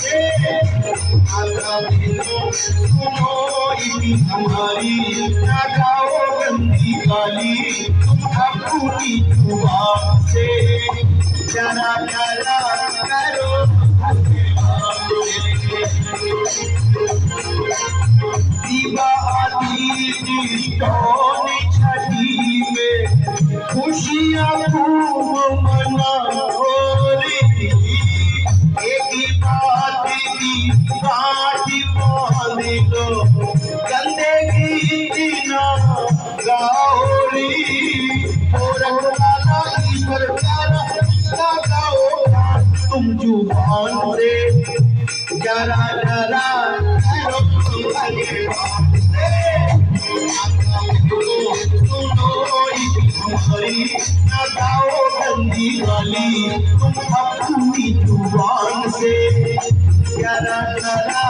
से आका दिलो सुनो इतनी हमारी ना गाओ गंदी गाली तुम अपनी जुबान से जरा जरा करो दीवा आदि स्टोन छठी में खुशियाँ खूब मनाओ रे एक ही बात की बात मान लो गंदे गीत ना गाओ रे और लाला ईश्वर प्यारा ना गाओ तुम जुबान से जरा जरा हमारी ना गाओ गंदी गाली तुम अपनी जुबान से जरा जरा